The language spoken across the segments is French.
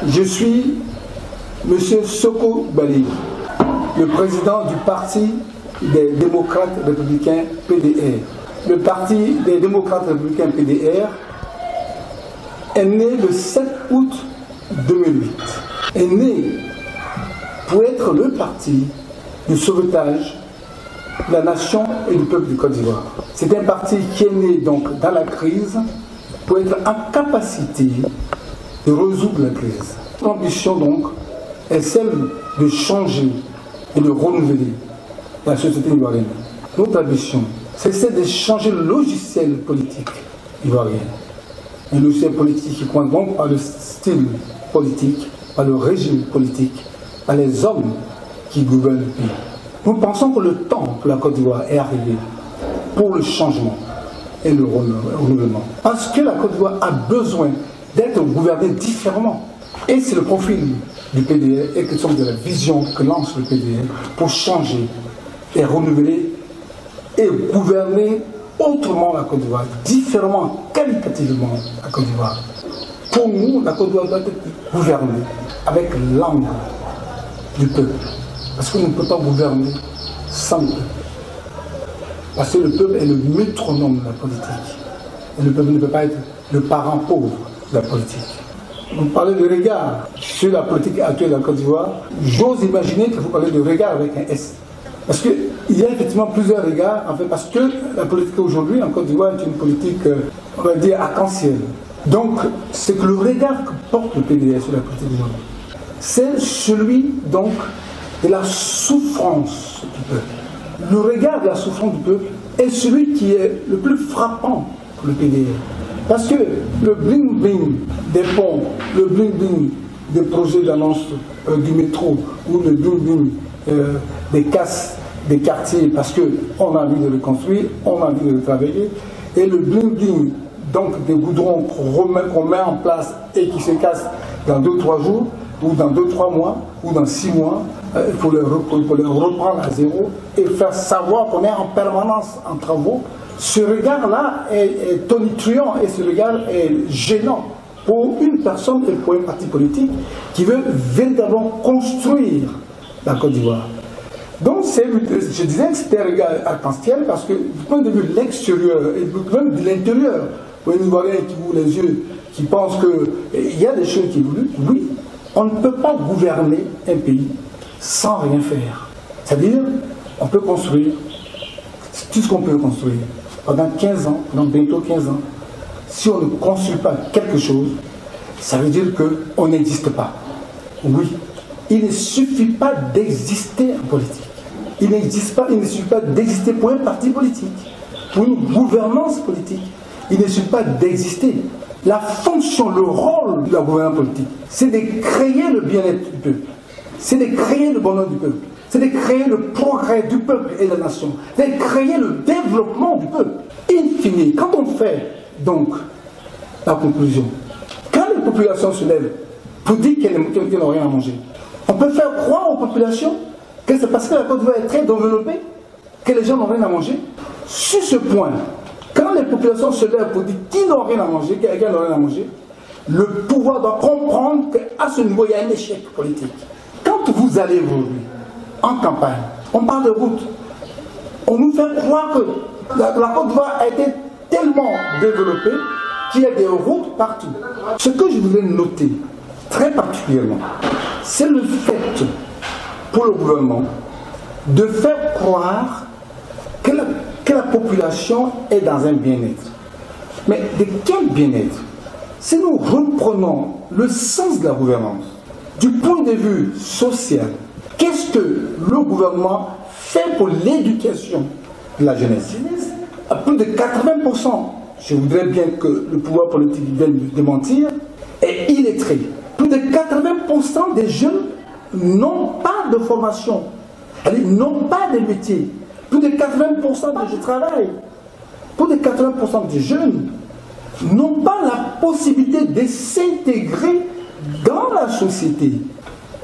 Je suis M. Soko Bali, le président du Parti des démocrates républicains PDR. Le Parti des démocrates républicains PDR est né le 7 août 2008. Est né pour être le parti du sauvetage de la nation et du peuple du Côte d'Ivoire. C'est un parti qui est né donc dans la crise pour être en capacité de résoudre la crise. L'ambition donc est celle de changer et de renouveler la société ivoirienne. Notre ambition, c'est celle de changer le logiciel politique ivoirien. Un logiciel politique qui compte donc par le style politique, par le régime politique, par les hommes qui gouvernent le pays. Nous pensons que le temps pour la Côte d'Ivoire est arrivé pour le changement et le renouvellement. Parce que la Côte d'Ivoire a besoin d'être gouvernée différemment. Et c'est le profil du PDR et que sommes de la vision que lance le PDR pour changer et renouveler et gouverner autrement la Côte d'Ivoire, différemment, qualitativement la Côte d'Ivoire. Pour nous, la Côte d'Ivoire doit être gouvernée avec l'angle du peuple. Parce qu'on ne peut pas gouverner sans le peuple. Parce que le peuple est le métronome de la politique. Et le peuple ne peut pas être le parent pauvre de la politique. Vous parlez de regard sur la politique actuelle de la Côte d'Ivoire. J'ose imaginer que vous parlez de regard avec un S. Parce qu'il y a effectivement plusieurs regards, en fait, parce que la politique aujourd'hui en Côte d'Ivoire est une politique, on va dire, arc-en-ciel. Donc, c'est que le regard que porte le PDR sur la politique d'aujourd'hui, c'est celui, donc, de la souffrance du peuple. Le regard de la souffrance du peuple est celui qui est le plus frappant pour le PDR. Parce que le bling-bling des ponts, le bling-bling des projets d'annonce du métro, ou le bling-bling des casses des quartiers, parce qu'on a envie de le construire, on a envie de le travailler, et le bling-bling donc des goudrons qu'on met en place et qui se cassent dans 2-3 jours, ou dans 2-3 mois, ou dans 6 mois, pour les reprendre à zéro et faire savoir qu'on est en permanence en travaux. Ce regard-là est tonitruant et ce regard est gênant pour une personne et pour un parti politique qui veut véritablement construire la Côte d'Ivoire. Donc, je disais que c'était un regard arc-en-ciel parce que du point de vue de l'extérieur et même de l'intérieur, pour un Ivoirien qui ouvre les yeux, qui pense qu'il y a des choses qui évoluent, oui, on ne peut pas gouverner un pays sans rien faire. C'est-à-dire, on peut construire tout ce qu'on peut construire. Pendant 15 ans, pendant bientôt 15 ans, si on ne construit pas quelque chose, ça veut dire qu'on n'existe pas. Oui, il ne suffit pas d'exister en politique. Il ne suffit pas d'exister pour un parti politique, pour une gouvernance politique. Il ne suffit pas d'exister. La fonction, le rôle de la gouvernance politique, c'est de créer le bien-être du peuple. C'est de créer le bonheur du peuple. C'est de créer le progrès du peuple et de la nation. C'est de créer le développement du peuple. In fine, quand on fait donc la conclusion, quand les populations se lèvent pour dire qu'elles n'ont rien à manger, on peut faire croire aux populations que c'est parce que la Côte d'Ivoire est très développée que les gens n'ont rien à manger. Sur ce point, quand les populations se lèvent pour dire qu'ils n'ont rien à manger, qu'elles n'ont rien à manger, le pouvoir doit comprendre qu'à ce niveau, il y a un échec politique. Quand vous allez aujourd'hui en campagne, on parle de route, on nous fait croire que la Côte d'Ivoire a été tellement développée qu'il y a des routes partout. Ce que je voulais noter très particulièrement, c'est le fait pour le gouvernement de faire croire que la population est dans un bien-être. Mais de quel bien-être? Si nous reprenons le sens de la gouvernance, du point de vue social, qu'est-ce que le gouvernement fait pour l'éducation de la jeunesse? À plus de 80%, je voudrais bien que le pouvoir politique vienne me démentir, est illettré. Plus de 80% des jeunes n'ont pas de formation, n'ont pas de métier. Plus de 80% des jeunes travaillent. Plus de 80% des jeunes n'ont pas la possibilité de s'intégrer dans la société.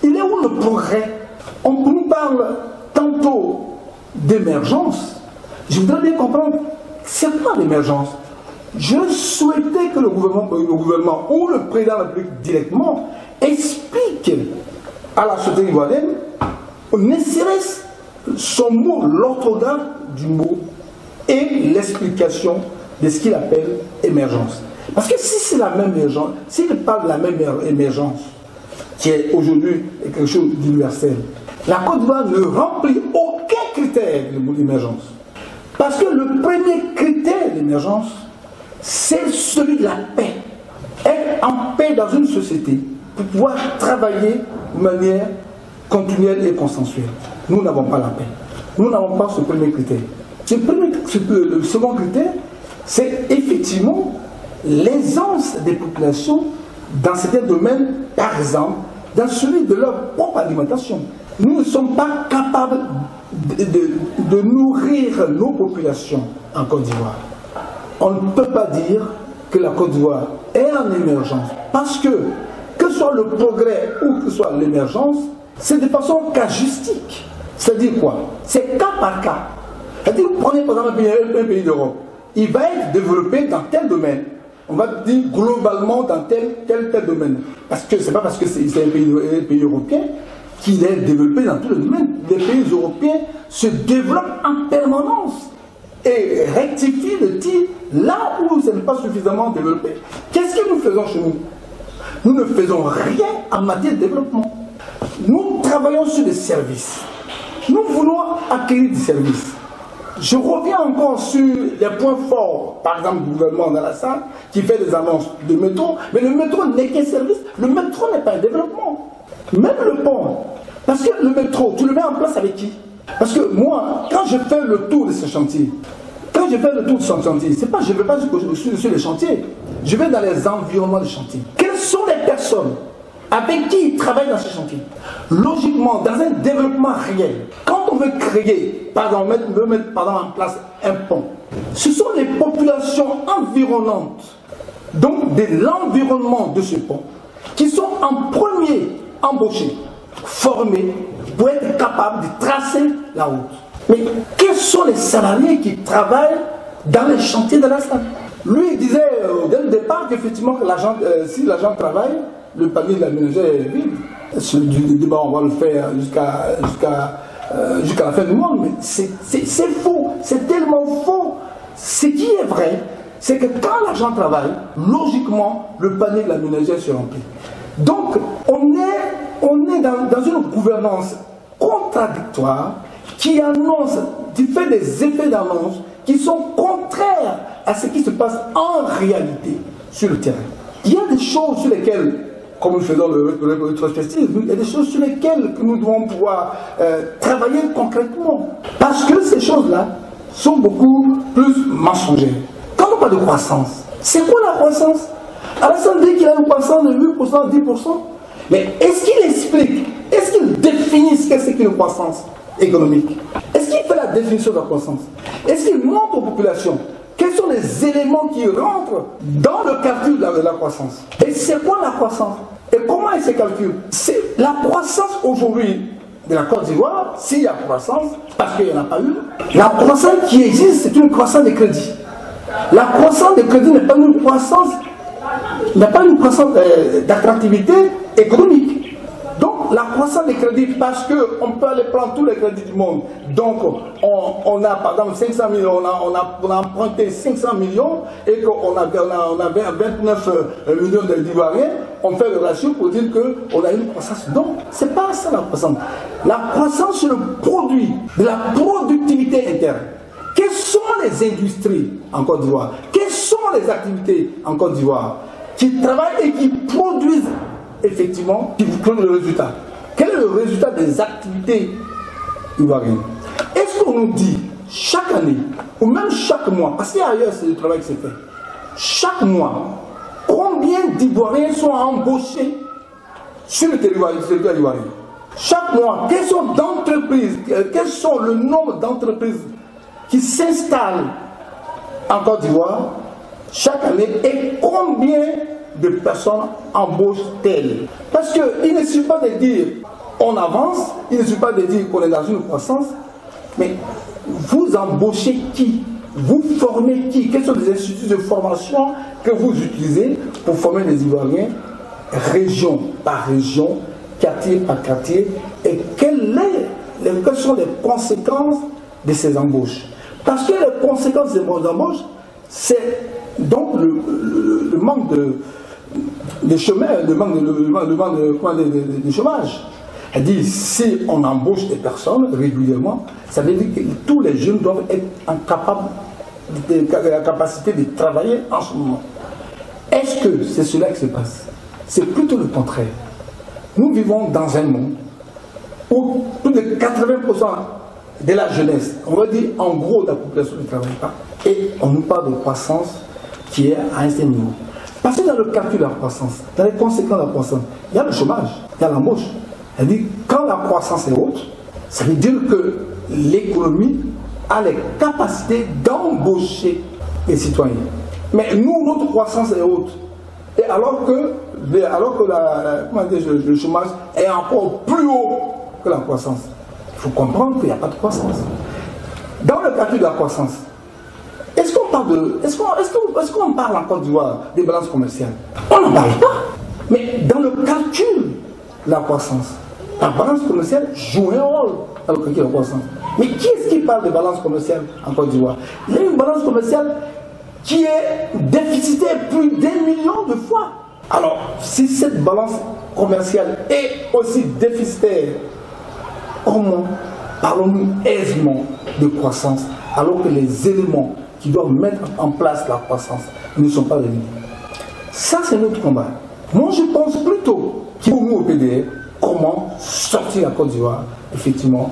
Il est où le progrès? On nous parle tantôt d'émergence. Je voudrais bien comprendre, c'est quoi l'émergence? Je souhaitais que le gouvernement ou le président de la République directement explique à la société ivoirienne, ne serait-ce son mot, l'orthographe du mot et l'explication de ce qu'il appelle émergence. Parce que si c'est la même émergence, s'il parle de la même émergence, qui est aujourd'hui quelque chose d'universel, la Côte d'Ivoire ne remplit aucun critère d'émergence. Parce que le premier critère d'émergence, c'est celui de la paix. Être en paix dans une société pour pouvoir travailler de manière continuelle et consensuelle. Nous n'avons pas la paix. Nous n'avons pas ce premier critère. Le second critère, c'est effectivement l'aisance des populations dans certains domaines, par exemple, dans celui de leur propre alimentation. Nous ne sommes pas capables de nourrir nos populations en Côte d'Ivoire. On ne peut pas dire que la Côte d'Ivoire est en émergence, parce que ce soit le progrès ou que ce soit l'émergence, c'est de façon casuistique. C'est-à-dire quoi? C'est cas par cas. C'est-à-dire, vous prenez par exemple un pays d'Europe, il va être développé dans tel domaine. On va dire globalement dans tel domaine. Parce que c'est pas parce que c'est un pays européen qu'il est développé dans tous les domaines. Les pays européens se développent en permanence et rectifient le tir là où ce n'est pas suffisamment développé. Qu'est-ce que nous faisons chez nous? Nous ne faisons rien en matière de développement. Nous travaillons sur des services. Nous voulons acquérir des services. Je reviens encore sur les points forts, par exemple, du gouvernement dans la salle, qui fait des annonces de métro, mais le métro n'est qu'un service, le métro n'est pas un développement. Même le pont, parce que le métro, tu le mets en place avec qui? Parce que moi, quand je fais le tour de ce chantier, c'est pas, je ne vais pas sur les chantiers, je vais dans les environnements des chantiers. Quelles sont les personnes avec qui ils travaillent dans ce chantier? Logiquement, dans un développement réel, quand on veut créer, par exemple, en place un pont, ce sont les populations environnantes, donc de l'environnement de ce pont, qui sont en premier embauchés, formés, pour être capables de tracer la route. Mais quels sont les salariés qui travaillent dans les chantiers de la salle? Lui, il disait dès le départ qu'effectivement, si l'agent travaille, le panier de la ménagère est vide. Du débat, on va le faire jusqu'à la fin du monde, mais c'est faux, c'est tellement faux. Ce qui est vrai, c'est que quand l'agent travaille, logiquement, le panier de la ménagère se remplit. Donc, on est dans une gouvernance contradictoire qui annonce, qui fait des effets d'annonce qui sont contraires à ce qui se passe en réalité sur le terrain. Il y a des choses sur lesquelles, comme nous faisons le rétrospective, il y a des choses sur lesquelles nous devons pouvoir travailler concrètement. Parce que ces choses-là sont beaucoup plus mensongères. Quand on parle de croissance, c'est quoi la croissance? Alassane dit qu'il a une croissance de 8%, 10%. Mais est-ce qu'il explique, est-ce qu'il définit ce qu'est qu'une croissance économique? Est-ce qu'il fait la définition de la croissance? Est-ce qu'il montre aux populations quels sont les éléments qui rentrent dans le calcul de la croissance? Et c'est quoi la croissance? Et comment elle se calcule? C'est la croissance aujourd'hui de la Côte d'Ivoire, s'il y a croissance, parce qu'il n'y en a pas eu. La croissance qui existe, c'est une croissance de crédit. La croissance de crédit n'est pas une croissance, d'attractivité économique. Donc la croissance des crédits, parce qu'on peut aller prendre tous les crédits du monde, donc on a par exemple 500 millions, on a emprunté 500 millions et qu'on a 29 millions d'Ivoiriens, on fait le ratio pour dire qu'on a une croissance. Donc c'est pas ça la croissance. La croissance c'est le produit de la productivité interne. Quelles sont les industries en Côte d'Ivoire? Quelles sont les activités en Côte d'Ivoire qui travaillent et qui produisent effectivement, qui vous donnent le résultat? Quel est le résultat des activités ivoiriennes? Est-ce qu'on nous dit chaque année, ou même chaque mois, parce qu'ailleurs c'est le travail qui s'est fait, chaque mois, combien d'Ivoiriens sont embauchés sur le territoire ivoirien? Chaque mois, quelles sont d'entreprises, quels sont le nombre d'entreprises qui s'installent en Côte d'Ivoire chaque année et combien de personnes embauchent-elles? Parce qu'il ne suffit pas de dire on avance, il ne suffit pas de dire qu'on est dans une croissance, mais vous embauchez qui? Vous formez qui? Quels sont les instituts de formation que vous utilisez pour former les Ivoiriens région par région, quartier par quartier, et quelles sont les conséquences de ces embauches. Parce que les conséquences de ces embauches, c'est donc le manque de chemin, le manque de chômage. Elle dit, si on embauche des personnes régulièrement, ça veut dire que tous les jeunes doivent être la capacité de travailler en ce moment. Est-ce que c'est cela qui se passe? C'est plutôt le contraire. Nous vivons dans un monde où plus de 80% de la jeunesse, on va dire en gros de la population ne travaille pas, et on nous parle de croissance qui est à un certain niveau. Parce que dans le calcul de la croissance, dans les conséquences de la croissance, il y a le chômage, il y a l'embauche. Elle dit quand la croissance est haute, ça veut dire que l'économie a les capacités d'embaucher les citoyens. Mais nous, notre croissance est haute. Et alors que le chômage est encore plus haut que la croissance. Il faut comprendre qu'il n'y a pas de croissance. Dans le calcul de la croissance, est-ce qu'on parle en Côte d'Ivoire des balances commerciales? On n'en parle pas. Mais dans le calcul de la croissance, la balance commerciale joue un rôle dans le calcul de la croissance. Mais qui est-ce qui parle de balance commerciale en Côte d'Ivoire? Il y a une balance commerciale qui est déficitaire plus d'1 million de fois. Alors, si cette balance commerciale est aussi déficitaire, comment parlons-nous aisément de croissance alors que les éléments qui doivent mettre en place la croissance ne sont pas réunis? Ça, c'est notre combat. Moi, je pense plutôt qu'il faut nous au PDR, comment sortir la Côte d'Ivoire, effectivement,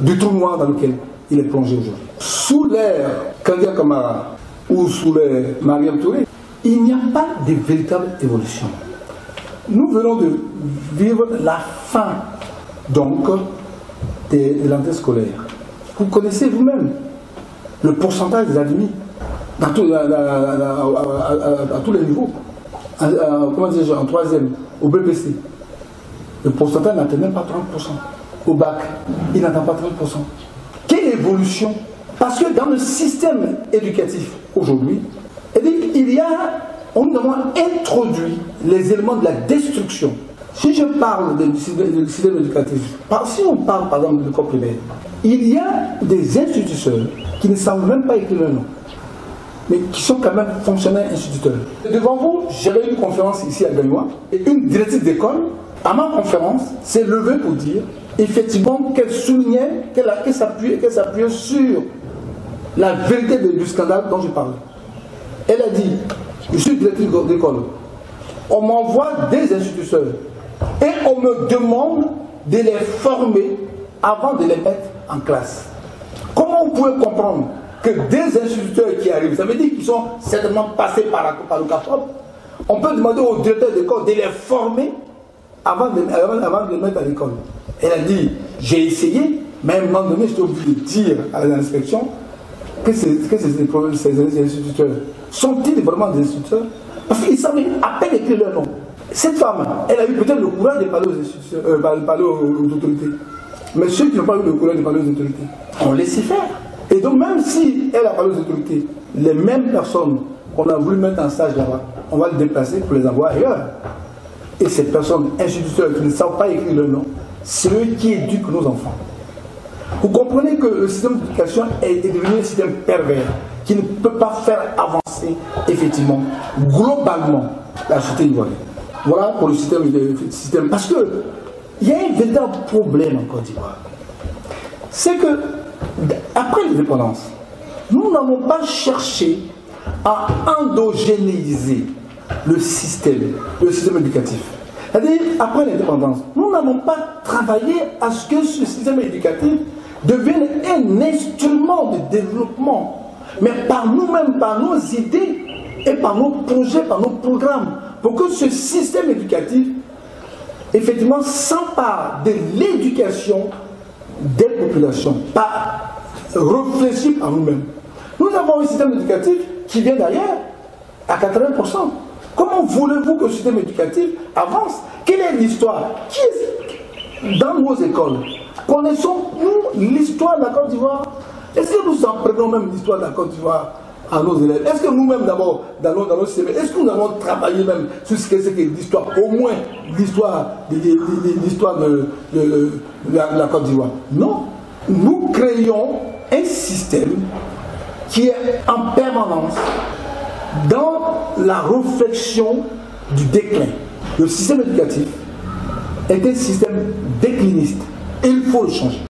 du trou noir dans lequel il est plongé aujourd'hui. Sous l'ère Kandia Camara ou sous l'ère Mariam Touré, il n'y a pas de véritable évolution. Nous venons de vivre la fin, donc, de l'entrée scolaire. Vous connaissez vous-même le pourcentage des admis à tous les niveaux. Comment dire, en troisième, au BPC. Le pourcentage n'atteint même pas 30%. Au bac, il n'atteint pas 30%. Quelle évolution? Parce que dans le système éducatif aujourd'hui, on nous a introduit les éléments de la destruction. Si je parle du système éducatif, si on parle par exemple de l'école primaire, il y a des instituteurs qui ne savent même pas écrire leur nom, mais qui sont quand même fonctionnaires instituteurs. Devant vous, j'avais une conférence ici à Gagnois, et une directrice d'école, à ma conférence, s'est levée pour dire, effectivement, qu'elle soulignait, qu'elle s'appuyait sur la vérité du scandale dont je parlais. Elle a dit, je suis directrice d'école, on m'envoie des instituteurs, et on me demande de les former avant de les mettre en classe. Comment vous pouvez comprendre que des instituteurs qui arrivent, ça veut dire qu'ils sont certainement passés par le CAFOP, on peut demander aux directeurs d'école de les former avant de les mettre à l'école. Elle a dit, j'ai essayé, mais à un moment donné, j'étais obligé de dire à l'inspection que ces instituteurs sont-ils vraiment des instituteurs? Parce qu'ils savaient à peine écrire leur nom. Cette femme, elle a eu peut-être le courage de parler aux instituteurs, parler aux autorités. Mais ceux qui n'ont pas eu le courage de parler aux autorités, on laisse faire. Et donc même si elle a parlé aux autorités, les mêmes personnes qu'on a voulu mettre en stage là-bas, on va les déplacer pour les envoyer ailleurs. Et ces personnes instituteurs qui ne savent pas écrire leur nom, c'est eux qui éduquent nos enfants. Vous comprenez que le système d'éducation est devenu un système pervers qui ne peut pas faire avancer effectivement, globalement, la société ivoirienne. Voilà pour le système. Parce que il y a un véritable problème en Côte d'Ivoire. C'est que, après l'indépendance, nous n'avons pas cherché à endogénéiser le système éducatif. C'est-à-dire, après l'indépendance, nous n'avons pas travaillé à ce que ce système éducatif devienne un instrument de développement, mais par nous-mêmes, par nos idées et par nos projets, par nos programmes, pour que ce système éducatif, effectivement, s'empare de l'éducation des populations, pas réfléchir par nous-mêmes. Nous avons un système éducatif qui vient d'ailleurs à 80%. Comment voulez-vous que le système éducatif avance? Quelle est l'histoire? Qui est dans nos écoles? Connaissons-nous l'histoire de la Côte d'Ivoire? Est-ce que nous apprenons même l'histoire de la Côte d'Ivoire à nos élèves? Est-ce que nous-mêmes, d'abord, dans nos systèmes, est-ce que nous avons travaillé même sur ce qu'est l'histoire, au moins l'histoire de la Côte d'Ivoire? Non. Nous créons un système qui est en permanence dans la réflexion du déclin. Le système éducatif est un système décliniste et il faut le changer.